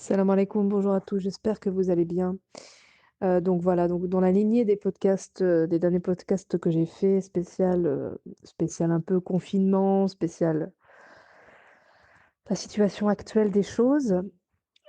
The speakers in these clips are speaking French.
Salam alaikum, bonjour à tous, j'espère que vous allez bien. Donc voilà, donc dans la lignée des podcasts, des derniers podcasts que j'ai fait, spécial un peu confinement, spécial la situation actuelle des choses,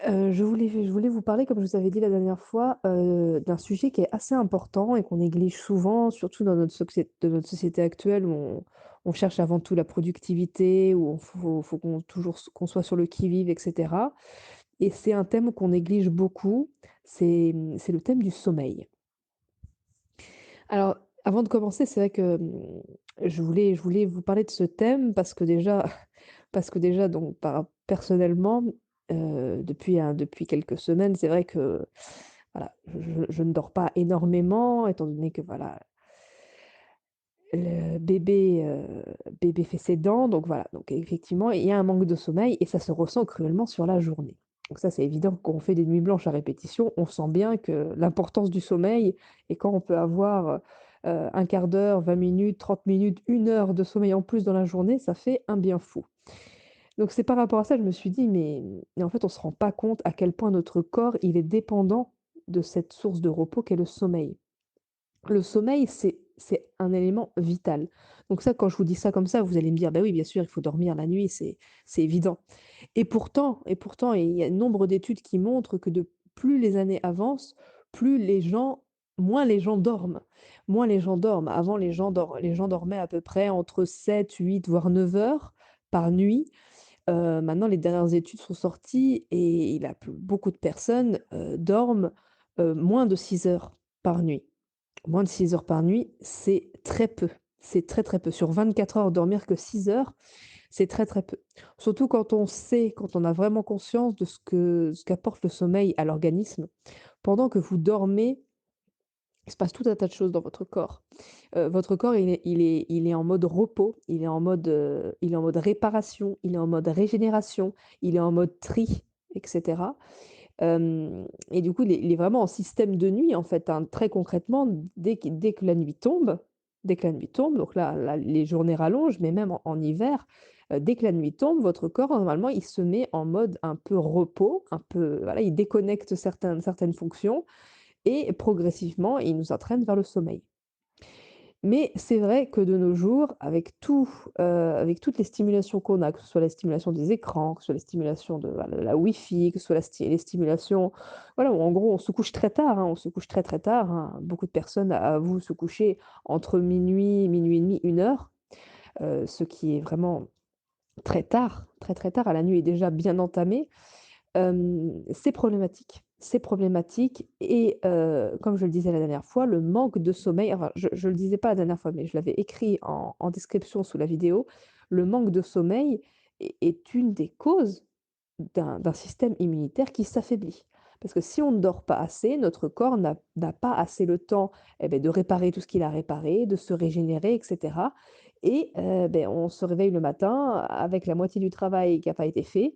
je voulais vous parler, comme je vous avais dit la dernière fois, d'un sujet qui est assez important et qu'on néglige souvent, surtout dans notre société actuelle où on cherche avant tout la productivité, où faut qu'on soit sur le qui-vive et cetera. Et c'est un thème qu'on néglige beaucoup, c'est le thème du sommeil. Alors, avant de commencer, c'est vrai que, je voulais vous parler de ce thème parce que déjà parce que déjà donc personnellement, depuis quelques semaines, c'est vrai que, voilà, je ne dors pas énormément étant donné que, voilà, bébé fait ses dents, donc voilà, donc effectivement, il y a un manque de sommeil et ça se ressent cruellement sur la journée. Donc ça, c'est évident qu'on fait des nuits blanches à répétition, on sent bien que l'importance du sommeil et quand on peut avoir, 1/4 d'heure, 20 minutes, 30 minutes, 1 heure de sommeil en plus dans la journée, ça fait un bien fou. Donc c'est par rapport à ça, je me suis dit: «Mais en fait, on se rend pas compte à quel point notre corps, il est dépendant de cette source de repos qu'est le sommeil». Le sommeil, c'est un élément vital. Donc ça, quand je vous dis ça comme ça, vous allez me dire: «Bah oui, bien sûr, il faut dormir la nuit, c'est évident». Et pourtant, il y a nombre d'études qui montrent que de plus les années avancent, plus les gens moins les gens dorment. Moins les gens dorment. Avant, les gens dormaient à peu près entre 7, 8, voire 9 heures par nuit. Maintenant, les dernières études sont sorties et beaucoup de personnes, dorment, moins de 6 heures par nuit. Moins de 6 heures par nuit, c'est très peu. C'est très, très peu. Sur 24 heures, dormir que 6 heures, c'est très, très peu. Surtout quand on a vraiment conscience de ce qu'apporte le sommeil à l'organisme. Pendant que vous dormez, il se passe tout un tas de choses dans votre corps. Votre corps, il est en mode repos, il est en mode réparation, il est en mode régénération, il est en mode tri et cetera. Et du coup, il est vraiment en système de nuit, en fait, hein. Très concrètement, dès que la nuit tombe, donc là, les journées rallongent, mais même en hiver, dès que la nuit tombe, votre corps, normalement, il se met en mode un peu repos, un peu voilà, il déconnecte certaines fonctions et progressivement, il nous entraîne vers le sommeil. Mais c'est vrai que de nos jours, avec toutes les stimulations qu'on a, que ce soit la stimulation des écrans, que ce soit les stimulations de voilà, la Wi-Fi, que ce soit les stimulations voilà, où en gros on se couche très tard, hein, on se couche très, très tard, hein. Beaucoup de personnes avouent se coucher entre minuit et demi, 1 heure, ce qui est vraiment très tard, très, très tard, la nuit est déjà bien entamée. C'est problématique. C'est problématique et comme je le disais la dernière fois, le manque de sommeil enfin, je le disais pas la dernière fois, mais je l'avais écrit en description sous la vidéo. Le manque de sommeil est une des causes d'un système immunitaire qui s'affaiblit. Parce que si on ne dort pas assez, notre corps n'a pas assez le temps, de réparer tout ce qu'il a réparé, de se régénérer et cetera et on se réveille le matin avec la moitié du travail qui a pas été fait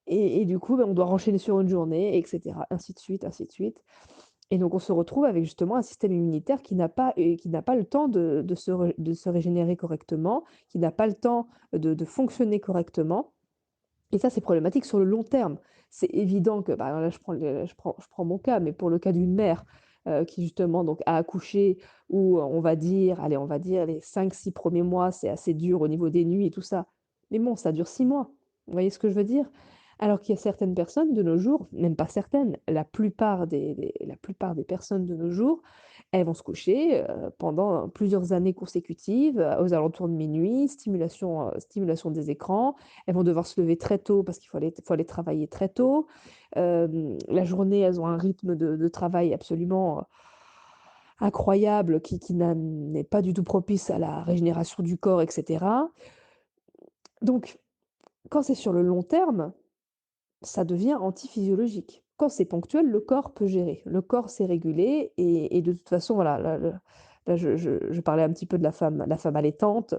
et du coup, on doit enchaîner sur une journée et cetera, ainsi de suite, ainsi de suite. Et donc on se retrouve avec justement un système immunitaire qui n'a pas le temps de se régénérer correctement, qui n'a pas le temps de fonctionner correctement et ça, c'est problématique sur le long terme. C'est évident que, bah, là, je prends mon cas, mais pour le cas d'une mère, qui justement donc a accouché où on va dire les 5, 6 premiers mois, c'est assez dur au niveau des nuits et tout ça. Mais bon, ça dure 6 mois. Vous voyez ce que je veux dire? Alors qu'il y a certaines personnes de nos jours, même pas certaines, la plupart des personnes de nos jours, elles vont se coucher, pendant plusieurs années consécutives, aux alentours de minuit, stimulation des écrans. Elles vont devoir se lever très tôt parce qu'il faut aller travailler très tôt. La journée, elles ont un rythme de travail absolument, incroyable qui n'est pas du tout propice à la régénération du corps et cetera. Donc quand c'est sur le long terme, ça devient antiphysiologique. Quand c'est ponctuel, le corps peut gérer. Le corps sait réguler et de toute façon, voilà, là je parlais un petit peu de la femme allaitante.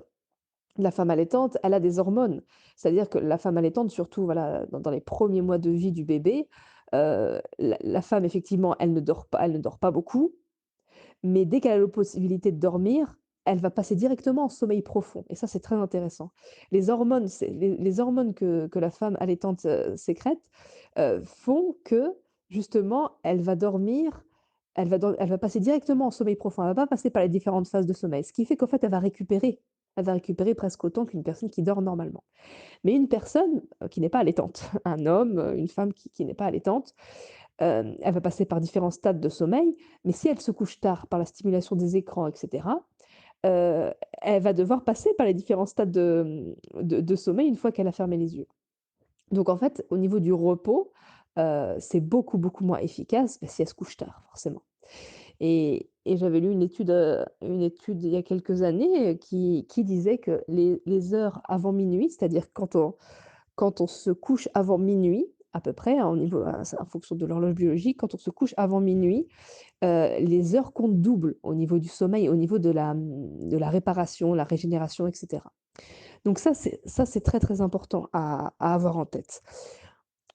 La femme allaitante, elle a des hormones. C'est-à-dire que la femme allaitante, surtout voilà, dans les premiers mois de vie du bébé, la femme effectivement, elle ne dort pas beaucoup, mais dès qu'elle a la possibilité de dormir, elle va passer directement en sommeil profond et ça, c'est très intéressant. Les hormones que la femme allaitante, sécrète, font que justement, elle va passer directement en sommeil profond. Elle va pas passer par les différentes phases de sommeil. Ce qui fait qu'en fait, elle va récupérer. Elle va récupérer presque autant qu'une personne qui dort normalement. Mais une personne, qui n'est pas allaitante, un homme, une femme qui n'est pas allaitante, elle va passer par différents stades de sommeil, mais si elle se couche tard par la stimulation des écrans et cetera, heu, elle va devoir passer par les différents stades de sommeil une fois qu'elle a fermé les yeux. Donc en fait, au niveau du repos, c'est beaucoup, beaucoup moins efficace, si elle se couche tard, forcément. Et j'avais lu une étude il y a quelques années, qui disait que les heures avant minuit, c'est-à-dire quand on se couche avant minuit, à peu près, hein, au niveau en fonction de l'horloge biologique, quand on se couche avant minuit, les heures comptent double au niveau du sommeil, au niveau de la réparation, la régénération et cetera. Donc ça c'est très, très important à avoir en tête.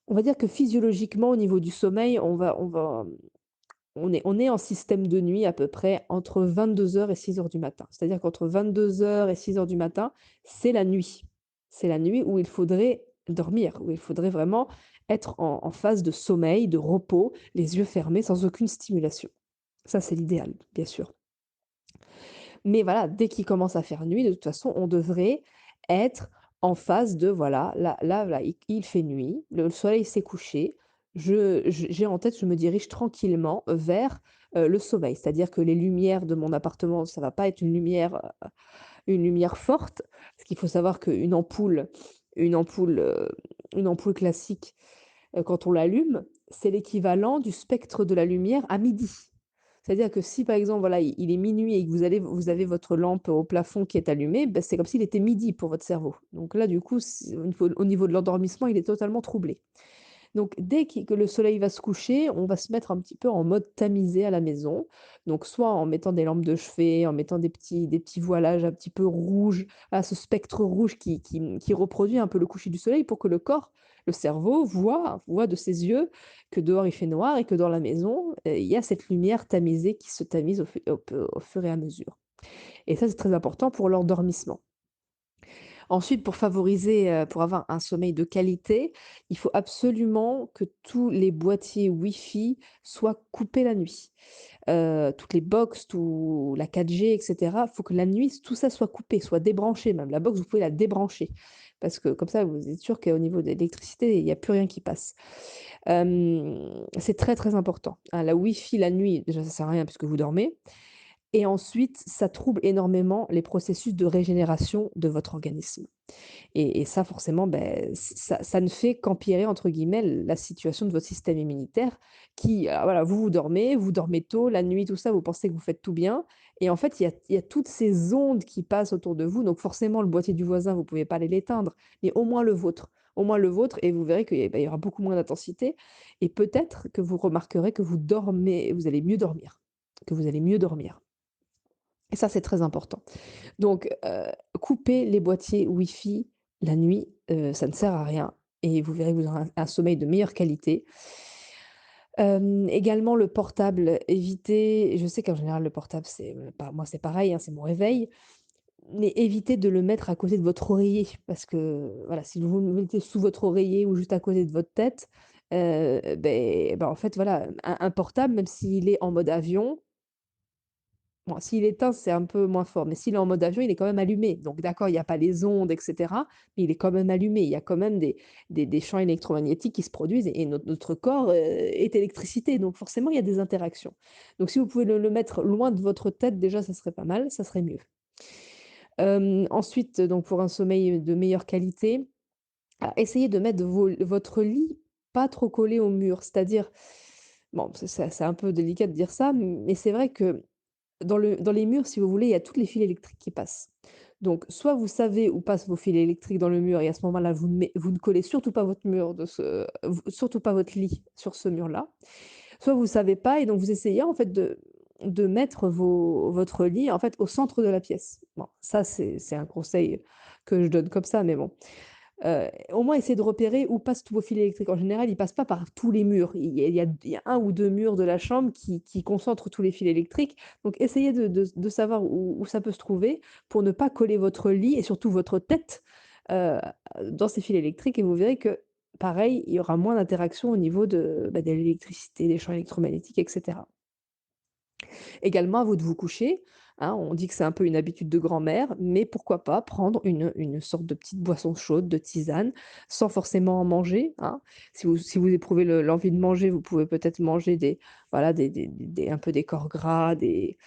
On va dire que physiologiquement, au niveau du sommeil, on est en système de nuit à peu près entre 22 heures et 6 heures du matin. C'est-à-dire qu'entre 22 heures et 6 heures du matin, c'est la nuit. C'est la nuit où il faudrait dormir, où il faudrait vraiment être en phase de sommeil, de repos, les yeux fermés, sans aucune stimulation. Ça, c'est l'idéal, bien sûr. Mais voilà, dès qu'il commence à faire nuit, de toute façon, on devrait être en phase de voilà, là, il fait nuit, le soleil s'est couché, j'ai en tête, je me dirige tranquillement vers, le sommeil. C'est-à-dire que les lumières de mon appartement, ça va pas être une lumière forte, parce qu'il faut savoir une ampoule, heu, une ampoule classique, quand on l'allume, c'est l'équivalent du spectre de la lumière à midi. C'est-à-dire que si, par exemple, voilà, il est minuit et que vous avez votre lampe au plafond qui est allumée, bah, c'est comme s'il était midi pour votre cerveau. Donc là, du coup, au niveau de l'endormissement, il est totalement troublé. Donc dès que le soleil va se coucher, on va se mettre un petit peu en mode tamisé à la maison. Donc soit en mettant des lampes de chevet, en mettant des petits voilages un petit peu rouges, ce spectre rouge qui reproduit un peu le coucher du soleil pour que le corps, le cerveau voit de ses yeux que dehors il fait noir et que dans la maison, il y a cette lumière tamisée qui se tamise au fur et à mesure. Et ça, c'est très important pour l'endormissement. Ensuite, pour avoir un sommeil de qualité, il faut absolument que tous les boîtiers Wi-Fi soient coupés la nuit. Toutes les box, tout la 4G et cetera, faut que la nuit, tout ça soit coupé, soit débranché même. La box, vous pouvez la débrancher parce que comme ça, vous êtes sûr qu'au niveau de l'électricité, il y a plus rien qui passe. C'est très, très important, hein. La Wi-Fi la nuit, déjà ça sert à rien puisque vous dormez et ensuite ça trouble énormément les processus de régénération de votre organisme. Et ça forcément, beh, ça ne fait qu'empirer entre guillemets «la situation de votre système immunitaire» qui, voilà, vous dormez tôt, la nuit, tout ça, vous pensez que vous faites tout bien et en fait, il y a toutes ces ondes qui passent autour de vous, donc forcément le boîtier du voisin, vous pouvez pas aller l'éteindre, mais au moins le vôtre. Au moins le vôtre et vous verrez qu'il y aura beaucoup moins d'intensité et peut-être que vous remarquerez que vous allez mieux dormir, que vous allez mieux dormir et ça, c'est très important. Donc, couper les boîtiers Wi-Fi la nuit, ça ne sert à rien et vous verrez que vous aurez un sommeil de meilleure qualité. Également le portable, évitez je sais qu'en général le portable c'est, pas moi c'est pareil, hein, c'est mon réveil, mais évitez de le mettre à côté de votre oreiller parce que voilà, si vous le mettez sous votre oreiller ou juste à côté de votre tête, en fait voilà, un portable même s'il est en mode avion. Bon, s'il est éteint, c'est un peu moins fort, mais s'il est en mode avion, il est quand même allumé. Donc d'accord, il y a pas les ondes et cetera, mais il est quand même allumé. Il y a quand même des champs électromagnétiques qui se produisent et notre corps, est électricité, donc forcément, il y a des interactions. Donc si vous pouvez le mettre loin de votre tête, déjà, ça serait pas mal, ça serait mieux. Ensuite, donc pour un sommeil, de meilleure qualité, essayez de mettre votre lit pas trop collé au mur. C'est-à-dire, bon, c'est un peu délicat de dire ça, mais c'est vrai que dans les murs, si vous voulez, il y a toutes les fils électriques qui passent. Donc, soit vous savez où passent vos fils électriques dans le mur et à ce moment-là, vous ne collez surtout pas votre mur surtout pas votre lit sur ce mur-là. Soit vous savez pas et donc vous essayez en fait de mettre votre lit en fait au centre de la pièce. Bon, ça c'est un conseil que je donne comme ça, mais bon. Au moins essayer de repérer où passent tous vos fils électriques. En général, ils passent pas par tous les murs. Il y a 1 ou 2 murs de la chambre qui concentrent tous les fils électriques. Donc essayez de savoir où ça peut se trouver pour ne pas coller votre lit et surtout votre tête, heu, dans ces fils électriques et vous verrez que, pareil, il y aura moins d'interaction au niveau de l'électricité, des champs électromagnétiques et cetera. Également, à vous de vous coucher, hein, on dit que c'est un peu une habitude de grand-mère, mais pourquoi pas prendre une sorte de petite boisson chaude, de tisane, sans forcément en manger, hein. Si vous éprouvez l'envie de manger, vous pouvez peut-être manger voilà, un peu des corps gras, des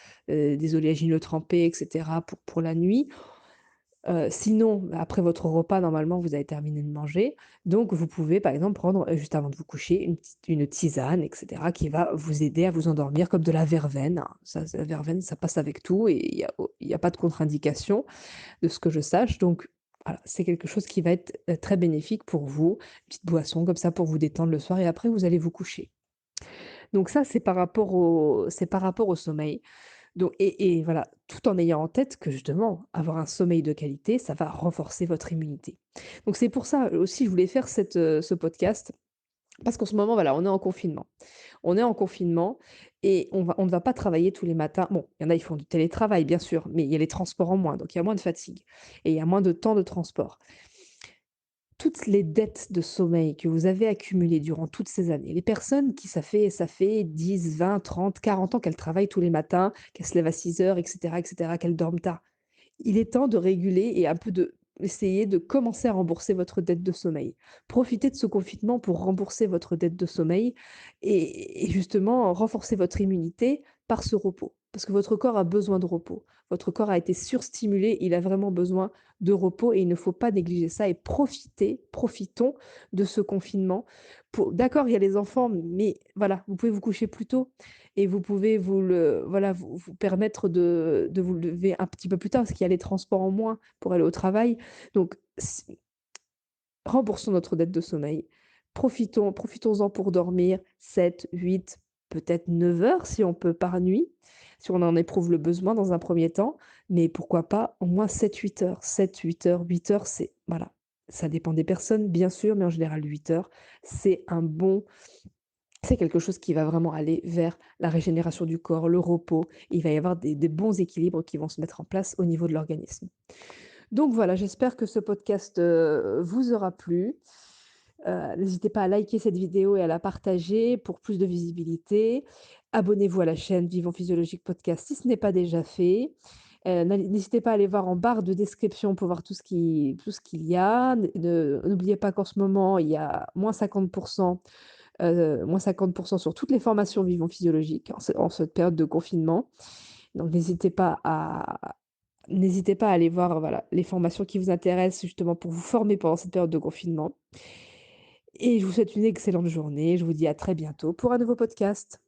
oléagineux trempés et cetera pour la nuit. Sinon, bah, après votre repas, normalement, vous avez terminé de manger, donc vous pouvez, par exemple, prendre, juste avant de vous coucher, une tisane et cetera qui va vous aider à vous endormir comme de la verveine, hein. La verveine, ça passe avec tout et il y a pas de contre-indication de ce que je sache, donc voilà, c'est quelque chose qui va être, très bénéfique pour vous. Une petite boisson comme ça pour vous détendre le soir et après vous allez vous coucher. Donc ça, c'est par rapport au sommeil. Donc et voilà, tout en ayant en tête que justement, avoir un sommeil de qualité, ça va renforcer votre immunité. Donc c'est pour ça aussi, je voulais faire ce podcast, parce qu'en ce moment, voilà, on est en confinement. On est en confinement et on ne va pas travailler tous les matins. Bon, il y en a, ils font du télétravail, bien sûr, mais il y a les transports en moins, donc il y a moins de fatigue et il y a moins de temps de transport. Toutes les dettes de sommeil que vous avez accumulées durant toutes ces années, les personnes qui ça fait 10, 20, 30, 40 ans qu'elles travaillent tous les matins, qu'elles se lèvent à 6 heures et cetera, qu'elles dorment tard. Il est temps de réguler et un peu essayer de commencer à rembourser votre dette de sommeil. Profitez de ce confinement pour rembourser votre dette de sommeil et justement renforcer votre immunité par ce repos. Parce que votre corps a besoin de repos. Votre corps a été surstimulé, il a vraiment besoin de repos et il ne faut pas négliger ça et profitons de ce confinement. D'accord, il y a les enfants, mais voilà, vous pouvez vous coucher plus tôt et vous pouvez vous permettre de vous lever un petit peu plus tard parce qu'il y a les transports en moins pour aller au travail. Donc remboursons notre dette de sommeil. Profitons-en pour dormir 7, 8, peut-être 9 heures si on peut par nuit, si on en éprouve le besoin dans un premier temps, mais pourquoi pas au moins 7, 8 heures. 7, 8 heures, 8 heures, c'est voilà, ça dépend des personnes bien sûr, mais en général 8 heures, c'est un bon c'est quelque chose qui va vraiment aller vers la régénération du corps, le repos. Il va y avoir des bons équilibres qui vont se mettre en place au niveau de l'organisme. Donc voilà, j'espère que ce podcast, vous aura plu. N'hésitez pas à liker cette vidéo et à la partager pour plus de visibilité. Abonnez-vous à la chaîne Vivons Physiologique Podcast si ce n'est pas déjà fait. N'hésitez pas à aller voir en barre de description pour voir tout ce qu'il y a. N'oubliez pas qu'en ce moment, il y a -50% sur toutes les formations Vivons Physiologique en cette période de confinement. Donc n'hésitez pas à aller voir, voilà, les formations qui vous intéressent justement pour vous former pendant cette période de confinement et je vous souhaite une excellente journée. Je vous dis à très bientôt pour un nouveau podcast.